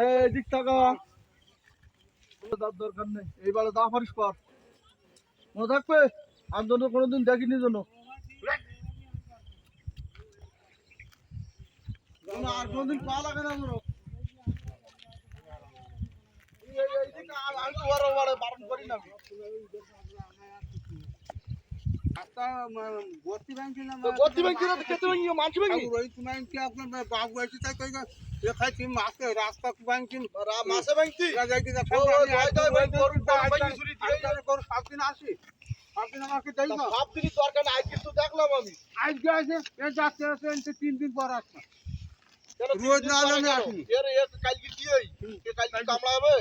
এই দিক থাকা দরকার নেই, এইবারে দা পরিষ্কার মনে থাকবে। আন্দোলন কোনোদিন দেখিনি জন্য আর কোনোদিন পা লাগে না ধরো। আমি তো বারণ করি না। রাস্তা ব্যাংকিং মাসে ব্যাংকিং আসি আমাকে দেয় না। সব দিনই দরকার নাই, কিন্তু দেখলাম আমি আজকে আছে যাচ্ছে 3 দিন পর আসছে। রোজ না আমি আসি কালকে কি কালকে কামড়া হবে।